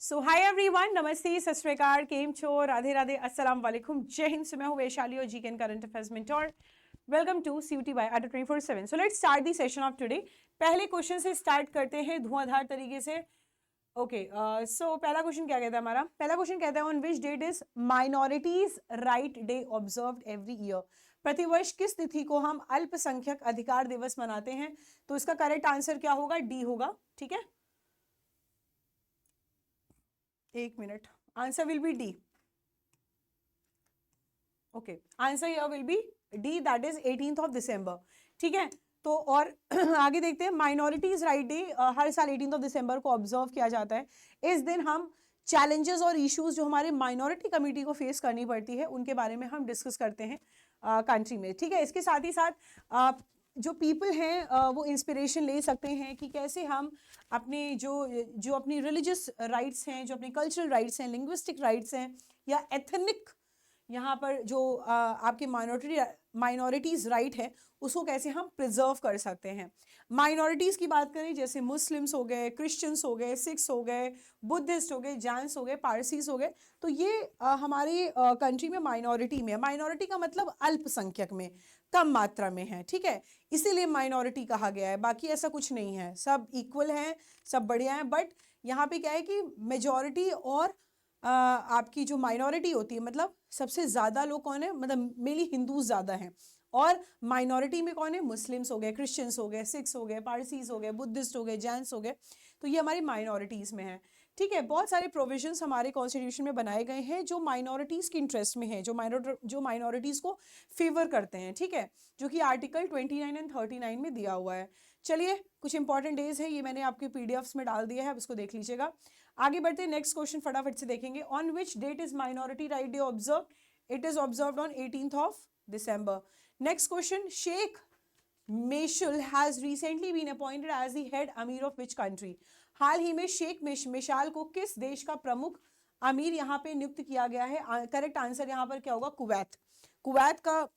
सो hi everyone, नमस्ते, सत श्री अकाल, केम छो, राधे राधे, अस्सलाम वालेकुम, जय हिंद। मैं हूं वैशाली और GK current affairs mentor. Welcome to CUT by ADA 24/7। So let's start the session of today. पहले क्वेश्चन से स्टार्ट करते हैं धुआंधार तरीके से। ओके, सो पहला क्वेश्चन क्या कहता है हमारा? पहला क्वेश्चन कहता है on which date is minorities right day observed every year. प्रतिवर्ष किस तिथि को हम अल्पसंख्यक अधिकार दिवस मनाते हैं? तो इसका करेक्ट आंसर क्या होगा? डी होगा। ठीक है, एक minute, answer will be D. Okay, answer here will be D, that is 18th of दिसंबर। ठीक है, तो और आगे देखते हैं। माइनॉरिटीज राइट डे हर साल 18th ऑफ दिसंबर को ऑब्जर्व किया जाता है। इस दिन हम चैलेंजेस और इश्यूज जो हमारे माइनॉरिटी कम्युनिटी को फेस करनी पड़ती है उनके बारे में हम डिस्कस करते हैं कंट्री में। ठीक है, इसके साथ ही साथ जो पीपल हैं वो इंस्पिरेशन ले सकते हैं कि कैसे हम अपने जो अपनी रिलीजियस राइट्स हैं, जो अपने कल्चरल राइट्स हैं, लिंग्विस्टिक राइट्स हैं, या एथनिक यहाँ पर जो आपके माइनॉरिटीज राइट है उसको कैसे हम प्रिजर्व कर सकते हैं। माइनॉरिटीज की बात करें, जैसे मुस्लिम्स हो गए, क्रिश्चियंस हो गए, सिख्स हो गए, बुद्धिस्ट हो गए, जैन्स हो गए, पारसीस हो गए, तो ये हमारी कंट्री में माइनॉरिटी में है। माइनॉरिटी का मतलब अल्पसंख्यक में, कम मात्रा में है। ठीक है, इसीलिए माइनॉरिटी कहा गया है, बाकी ऐसा कुछ नहीं है, सब इक्वल हैं, सब बढ़िया हैं। बट यहाँ पे क्या है कि मेजॉरिटी और आपकी जो माइनॉरिटी होती है, मतलब सबसे ज़्यादा लोग कौन है, मतलब मेनली हिंदूज ज़्यादा हैं, और माइनॉरिटी में कौन है, मुस्लिम्स हो गए, क्रिश्चियंस हो गए, सिख्स हो गए, पारसीस हो गए, बुद्धिस्ट हो गए, जैन्स हो गए, तो ये हमारी माइनॉरिटीज़ में है। ठीक है, बहुत सारे प्रोविजंस हमारे कॉन्स्टिट्यूशन में बनाए गए हैं जो माइनॉरिटीज़ की इंटरेस्ट में है, जो माइनॉरिटीज़ को फेवर करते हैं। ठीक है, जो कि आर्टिकल 29 एंड 39 में दिया हुआ है। चलिए, कुछ इंपॉर्टेंट डेज है, ये मैंने आपके PDFs में डाल दिया है, अब इसको देख लीजिएगा। आगे बढ़ते हैं, नेक्स्ट क्वेश्चन फटाफट से देखेंगे। On which date is minority right day observe? It is observed on 18th of December. Next question, sheikh Meshal has recently been appointed as the head amir of which country? हाल ही में sheikh मेशाल को किस देश का प्रमुख अमीर यहाँ पे नियुक्त किया गया है? करेक्ट आंसर यहाँ पर क्या होगा? कुवैत। कुवैत का,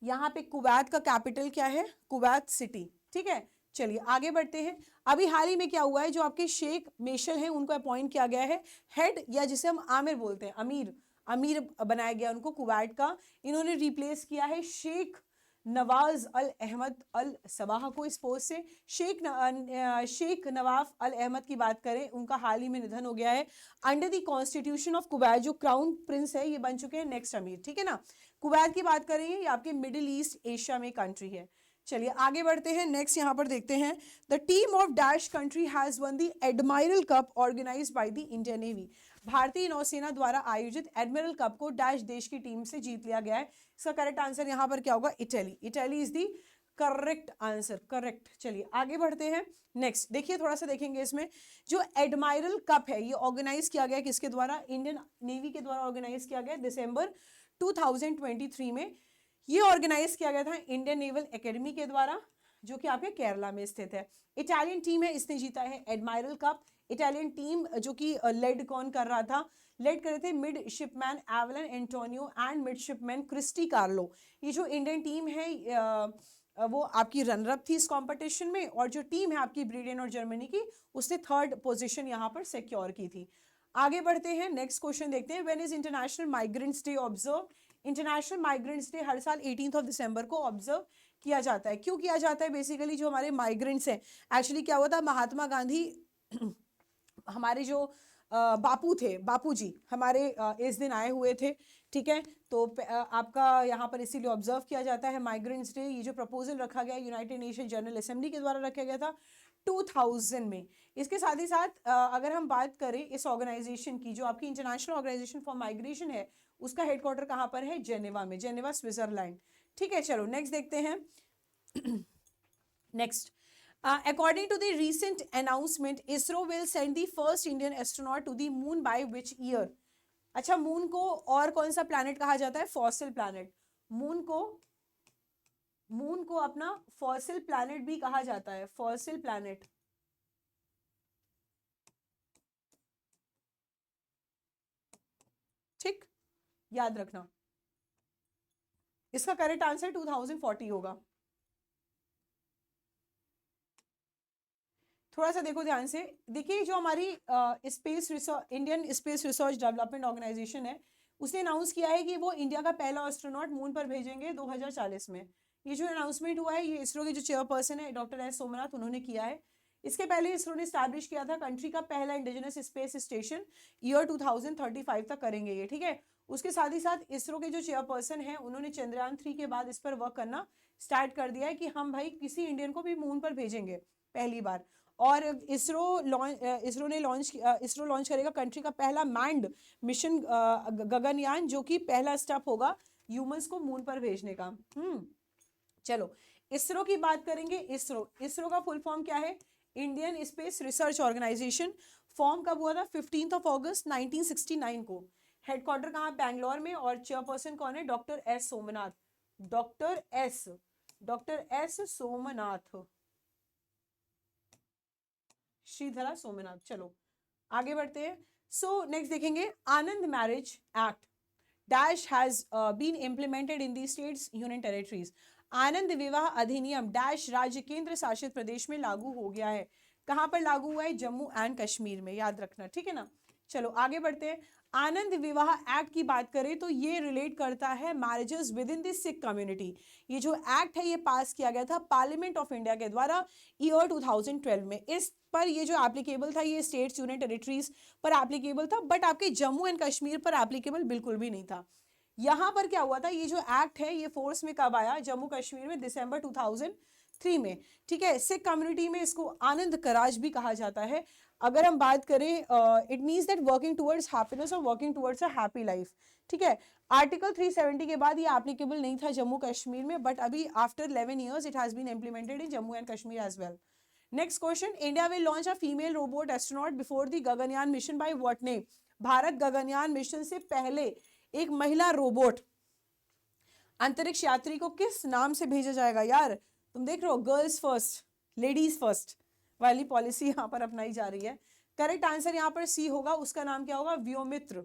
यहाँ पे कुवैत का कैपिटल क्या है? Kuwait city. ठीक है, चलिए आगे बढ़ते हैं। अभी हाल ही में क्या हुआ है, जो आपके शेख मेशल हैं उनको अपॉइंट किया गया है हेड, या जिसे हम आमिर बोलते हैं, अमीर, अमीर बनाया गया उनको कुवैत का। इन्होंने रिप्लेस किया है शेख नवाज अल अहमद अल सबाह को इस पोस्ट से। शेख नवाफ अल अहमद की बात करें, उनका हाल ही में निधन हो गया है। Under the constitution of Kuwait जो क्राउन प्रिंस है, ये बन चुके हैं नेक्स्ट अमीर। ठीक है ना, कुवैत की बात करें, ये आपके मिडिल ईस्ट एशिया में कंट्री है। चलिए आगे बढ़ते हैं, नेक्स्ट यहां पर देखते हैं। The team of dash country has won the admiral cup organised by the Indian navy. भारतीय नौसेना द्वारा आयोजित एडमिरल कप को डैश देश की टीम से जीत लिया गया है। इसका करेक्ट आंसर यहां पर क्या होगा? Italy. Italy is the correct answer, correct. चलिए आगे बढ़ते हैं। नेक्स्ट देखिए, थोड़ा सा देखेंगे इसमें, जो एडमायरल कप है ये ऑर्गेनाइज किया गया किसके द्वारा? इंडियन नेवी के द्वारा ऑर्गेनाइज किया गया दिसंबर 2023 में। ये ऑर्गेनाइज किया गया था इंडियन नेवल एकेडमी के द्वारा, जो कि आपके केरला में स्थित है। इटालियन टीम है, इसने जीता है एडमायरल कप। इटालियन टीम जो कि लेड कौन कर रहा था? लेड कर रहे थे midshipman एवलन Antonio and midshipman Christie Carlo. ये जो इंडियन टीम है वो आपकी रनर अप थी इस कंपटीशन में, और जो टीम है आपकी ब्रिटेन और जर्मनी की, उसने 3rd पोजीशन यहां पर सिक्योर की थी। आगे बढ़ते हैं, नेक्स्ट क्वेश्चन देखते हैं। When is international migrants day observe? International migrants day हर साल 18th ऑफ दिसंबर को ऑब्जर्व किया जाता है। क्यों किया जाता है? बेसिकली जो हमारे माइग्रेंट्स हैं, एक्चुअली क्या हुआ था, महात्मा गांधी हमारे जो बापू थे, बापू जी हमारे इस दिन आए हुए थे। ठीक है, तो आपका यहाँ पर इसीलिए ऑब्जर्व किया जाता है माइग्रेंट्स डे। ये जो प्रपोजल रखा गया यूनाइटेड नेशन जनरल असेंबली के द्वारा रखा गया था 2000 में। इसके साथ ही साथ अगर हम बात करें इस ऑर्गेनाइजेशन की, जो आपकी इंटरनेशनल ऑर्गेनाइजेशन फॉर माइग्रेशन है, उसका हेडक्वार्टर कहाँ पर है? जेनेवा में, जेनेवा स्विट्जरलैंड। ठीक है, चलो नेक्स्ट देखते हैं। Next, according to the recent announcement, ISRO will send the first Indian astronaut to the moon by which year? अच्छा, मून को और कौन सा प्लैनेट कहा जाता है? Fossil planet. मून को अपना फॉसिल प्लैनेट भी कहा जाता है, फॉसिल प्लैनेट। ठीक, याद रखना। इसका करेक्ट आंसर 2040 होगा। थोड़ा सा देखो ध्यान से, देखिए जो हमारी space research, Indian space research development organisation है, उसने अनाउंस किया है कि वो इंडिया का पहला एस्ट्रोनॉट मून पर भेजेंगे 2040 में। ये जो अनाउंसमेंट हुआ है ये इसरो के जो चेयरपर्सन है डॉक्टर एस सोमनाथ, उन्होंने किया है। इसके पहले इसरो ने स्टैब्लिश किया था कंट्री का पहला इंडिजिनस स्पेस स्टेशन ईयर 2035 तक करेंगे ये, ठीक है। उसके साथ ही साथ इसरो के जो चेयरपर्सन है उन्होंने चंद्रयान 3 के बाद इस पर वर्क करना स्टार्ट कर दिया है कि हम भाई किसी इंडियन को भी मून पर भेजेंगे पहली बार। और इसरो लॉन्च करेगा कंट्री का पहला मैंड मिशन गगनयान, जो कि पहला स्टेप होगा ह्यूमंस को मून पर भेजने का। चलो इसरो की बात करेंगे। इसरो का फुल फॉर्म क्या है? Indian space research organisation. Form कब हुआ था? 15 अगस्त 1969 को। हेडक्वार्टर कहाँ? बैंगलोर में। और चेयरपर्सन कौन है? Doctor S Somnath. Doctor S Somnath, Shridhara Somnath. चलो आगे बढ़ते हैं। सो नेक्स्ट देखेंगे, Anand marriage act dash has been implemented in the states union territories. Anand विवाह अधिनियम डैश राज्य केंद्र शासित प्रदेश में लागू हो गया है। कहां पर लागू हुआ है? जम्मू एंड कश्मीर में, याद रखना, ठीक है ना। चलो आगे बढ़ते हैं। आनंद विवाह एक्ट की बात करें तो ये रिलेट करता है marriages with in the Sikh community. ये जो एक्ट है ये पास किया गया था पार्लियामेंट ऑफ इंडिया के द्वारा ईयर 2012 में। इस पर ये जो एप्लीकेबल था ये स्टेट्स यूनियन टेरिटरीज पर एप्लीकेबल था, बट आपके जम्मू एंड कश्मीर पर एप्लीकेबल बिल्कुल भी नहीं था। यहां पर क्या हुआ था? ये जो एक्ट है ये फोर्स में कब आया? जम्मू कश्मीर में दिसंबर 2003 में, ठीक है। सिख कम्युनिटी में इसको आनंद कराज भी कहा जाता है। अगर हम बात करें, it means that working towards happiness और working towards a happy life, ठीक है। आर्टिकल 370 के बाद ये एप्लीकेबल नहीं था जम्मू कश्मीर में, बट अभी after 11 years it has been implemented in Jammu and Kashmir as well. Next question, India will launch a female robot astronaut before the Gaganyaan mission by what name. भारत गगनयान मिशन से पहले एक महिला रोबोट अंतरिक्ष यात्री को किस नाम से भेजा जाएगा? यार तुम देख रहे हो, गर्ल्स फर्स्ट, लेडीज फर्स्ट वाली पॉलिसी यहाँ पर अपनाई जा रही है। करेक्ट आंसर यहाँ पर सी होगा। उसका नाम क्या होगा? व्योमित्र।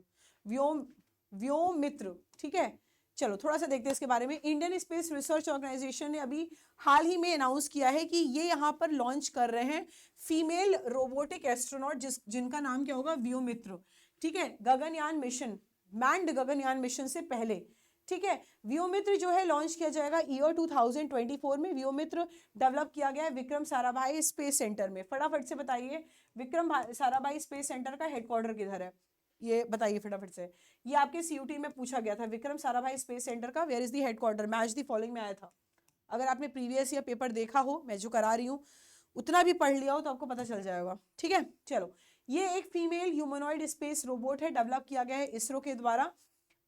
व्योमित्र, ठीक है। चलो थोड़ा सा देखते हैं इसके बारे में। इंडियन स्पेस रिसर्च ऑर्गेनाइजेशन ने अभी हाल ही में अनाउंस किया है कि ये यहाँ पर लॉन्च कर रहे हैं फीमेल रोबोटिक एस्ट्रोनॉट जिनका नाम क्या होगा? व्योमित्र, ठीक है। Gaganyaan mission, manned Gaganyaan mission से पहले, ठीक है। व्योमित्र जो है लॉन्च किया जाएगा ईयर 2024 में। व्योमित्र डेवलप किया गया है विक्रम साराभाई स्पेस सेंटर में। फटाफट से बताइए, विक्रम साराभाई स्पेस सेंटर का हेडक्वार्टर किधर है? ये बताइए फटाफट से। ये आपके सीयूटी में पूछा गया था, विक्रम साराभाई स्पेस सेंटर का where is the headquarter? Match the following में आया था। अगर आपने प्रीवियस ईयर पेपर देखा हो, मैं जो करा रही हूँ उतना भी पढ़ लिया हो तो आपको पता चल जाएगा, ठीक है। चलो ये एक फीमेल ह्यूमनॉइड स्पेस रोबोट है, डेवलप किया गया है इसरो के द्वारा।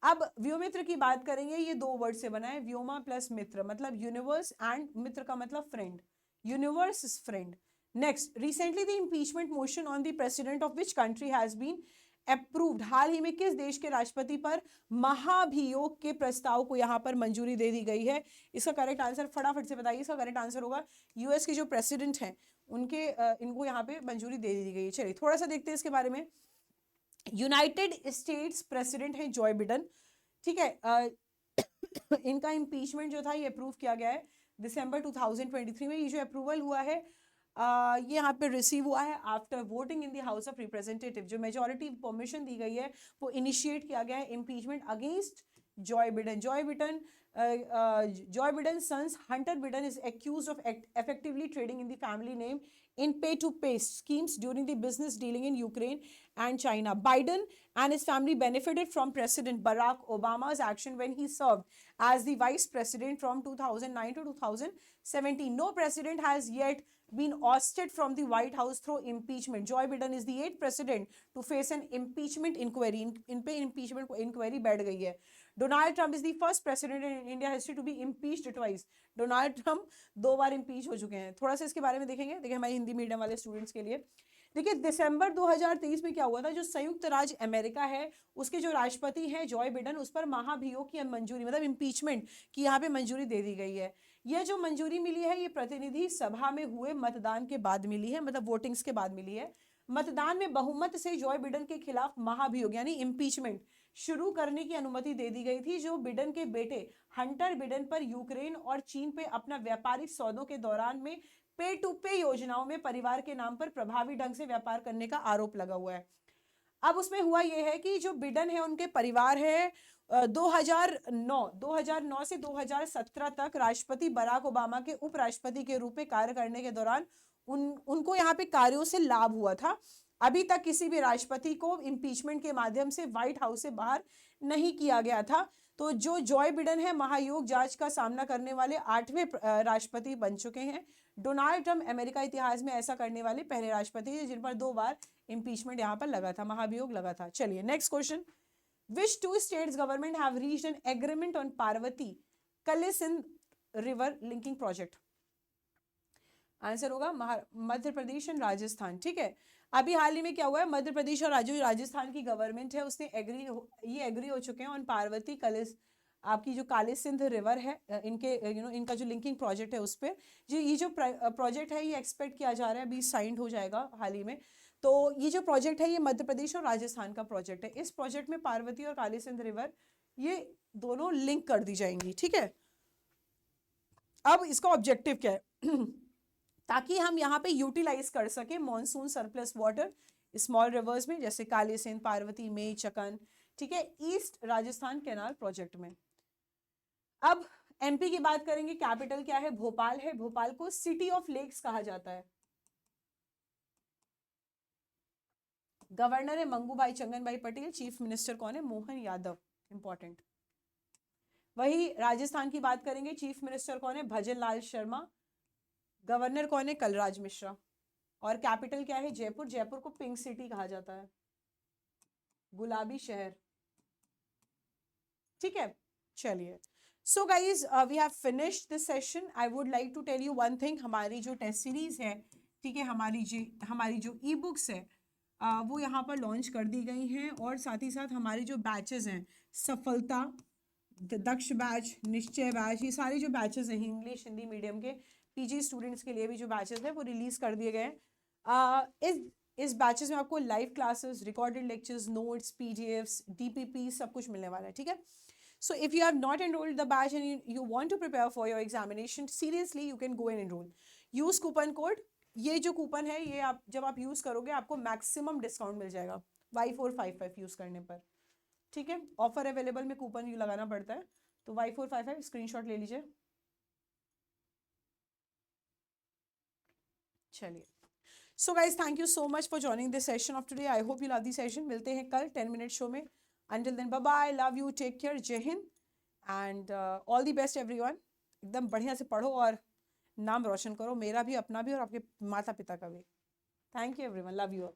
अब व्योमित्र की बात करेंगे। ये दो वर्ड से बना है, व्योमा प्लस मित्र, मतलब यूनिवर्स, एंड मित्र का मतलब friend, universe is friend. Next, recently the impeachment motion on the president of which country has been approved. हाल ही में किस देश के राष्ट्रपति पर महाभियोग के प्रस्ताव को यहाँ पर मंजूरी दे दी गई है? इसका करेक्ट आंसर फटाफट से बताइए। इसका करेक्ट आंसर होगा यूएस के जो प्रेसिडेंट हैं उनके इनको यहाँ पे मंजूरी दे दी गई है। चलिए थोड़ा सा देखते हैं इसके बारे में। यूनाइटेड स्टेट्स प्रेसिडेंट है जॉय बिडेन, ठीक है। इनका इम्पीचमेंट जो था ये अप्रूव किया गया है दिसंबर 2023 में। ये जो अप्रूवल हुआ है ये यहाँ पे रिसीव हुआ है after voting in the house of representative. जो मेजोरिटी परमिशन दी गई है वो इनिशिएट किया गया है impeachment against Joe Biden. Joe Biden sons Hunter Biden is accused of effectively trading in the family name in pay-to-pay schemes during the business dealing in Ukraine and China. Biden and his family benefited from President Barack Obama's action when he served as the vice president from 2009 to 2017. No president has yet been ousted from the White House through impeachment. Joe Biden is the 8th president to face an impeachment inquiry. इन पे impeachment inquiry बैठ गई है। Donald Trump is the first president in India history to be impeached twice. Donald Trump 2 bar impeach हो चुके हैं। थोड़ा सा इसके बारे में देखेंगे। देखिए हमारे हिंदी मीडियम वाले स्टूडेंट्स के लिए, देखिए दिसंबर 2023 में क्या हुआ था? जो संयुक्त राज्य अमेरिका है उसके जो राष्ट्रपति हैं जॉय बिडेन, उस पर महाभियोग की मंजूरी, मतलब इम्पीचमेंट की यहाँ पे मंजूरी दे दी गई है। यह जो मंजूरी मिली है ये प्रतिनिधि सभा में हुए मतदान के बाद मिली है, मतलब वोटिंग्स के बाद मिली है। मतदान में बहुमत से जॉय बिडेन के खिलाफ महाभियोग यानी इम्पीचमेंट शुरू करने की अनुमति दे दी गई थी, जो बिडेन के बेटे हंटर बिडेन पर यूक्रेन और चीन पे अपना व्यापारिक सौदों के दौरान में पे टू पे योजनाओं में परिवार के नाम पर प्रभावी ढंग से व्यापार करने का आरोप लगा हुआ है। अब उसमें हुआ यह है कि जो बिडेन है उनके परिवार है 2009 से 2017 तक राष्ट्रपति बराक ओबामा के उपराष्ट्रपति के रूप में कार्य करने के दौरान उनको यहाँ पे कार्यों से लाभ हुआ था। अभी तक किसी भी राष्ट्रपति को इम्पीचमेंट के माध्यम से व्हाइट हाउस से बाहर नहीं किया गया था। तो जो जॉय बिडेन है महायोग जांच का सामना करने वाले 8वें राष्ट्रपति बन चुके हैं। डोनाल्ड ट्रंप अमेरिका इतिहास में ऐसा करने वाले पहले राष्ट्रपति हैं जिन पर 2 बार इम्पीचमेंट यहाँ पर लगा था, महाभियोग लगा था। चलिए next question, which 2 states government have reached an agreement on Parvati Kali Sindh river linking project? Answer होगा मध्य प्रदेश एंड राजस्थान। ठीक है, अभी हाल ही में क्या हुआ है, मध्य प्रदेश और राजस्थान की गवर्नमेंट है उसने एग्री हो चुके हैं ऑन पार्वती कलिस, आपकी जो काली सिंध रिवर है इनके इनका जो लिंकिंग प्रोजेक्ट है उस पर ये जो प्रोजेक्ट है ये एक्सपेक्ट किया जा रहा है अभी साइंड हो जाएगा हाल ही में। तो ये जो प्रोजेक्ट है ये मध्य प्रदेश और राजस्थान का प्रोजेक्ट है। इस प्रोजेक्ट में पार्वती और काली सिंध रिवर ये दोनों लिंक कर दी जाएंगी। ठीक है, अब इसका ऑब्जेक्टिव क्या है ताकि हम यहाँ पे यूटिलाइज कर सके monsoon surplus water small reverse में, जैसे काली सिंध, पार्वती, मेई, चकन। ठीक है, ईस्ट राजस्थान कैनाल प्रोजेक्ट में। अब एमपी की बात करेंगे, कैपिटल क्या है, भोपाल है। भोपाल को सिटी ऑफ लेक्स कहा जाता है। गवर्नर है मंगूभाई चंगनभाई पटेल। चीफ मिनिस्टर कौन है, मोहन यादव, इंपॉर्टेंट। वही राजस्थान की बात करेंगे, चीफ मिनिस्टर कौन है, भजन लाल शर्मा। गवर्नर कौन है, कलराज मिश्रा। और कैपिटल क्या है, जयपुर। जयपुर को पिंक सिटी कहा जाता है, गुलाबी शहर। ठीक है, चलिए। So guys we have finished this session. I would like to tell you one thing, हमारी जो टेस्ट सीरीज है, ठीक है, हमारी जो ई बुक्स है वो यहाँ पर लॉन्च कर दी गई हैं। और साथ ही साथ हमारे जो बैचेस हैं, सफलता, दक्ष बैच, निश्चय बैच, ये सारे जो बैचेस हैं इंग्लिश हिंदी मीडियम के पीजी स्टूडेंट्स के लिए भी जो बैचेस हैं वो रिलीज कर दिए गए हैं। इस बैचेस में आपको live classes, recorded lectures, notes, PDFs, DPP सब कुछ मिलने वाला है। ठीक है, so if you have not enrolled the batch and you want to prepare for your examination seriously, you can go and enroll. use coupon code, ये जो coupon है ये आप जब आप यूज करोगे आपको मैक्सिमम डिस्काउंट मिल जाएगा Y455 यूज करने पर। ठीक है, ऑफर अवेलेबल में कूपन यू लगाना पड़ता है, तो Y455 स्क्रीनशॉट ले लीजिए। चलिए, so guys thank you so much for joining this session of today. I hope you love this session. मिलते हैं कल 10 मिनट शो में। Until then, bye bye, love you, take care, जय Hind and all the best everyone. एकदम बढ़िया से पढ़ो और नाम रोशन करो, मेरा भी, अपना भी और आपके माता पिता का भी। Thank you everyone, love you.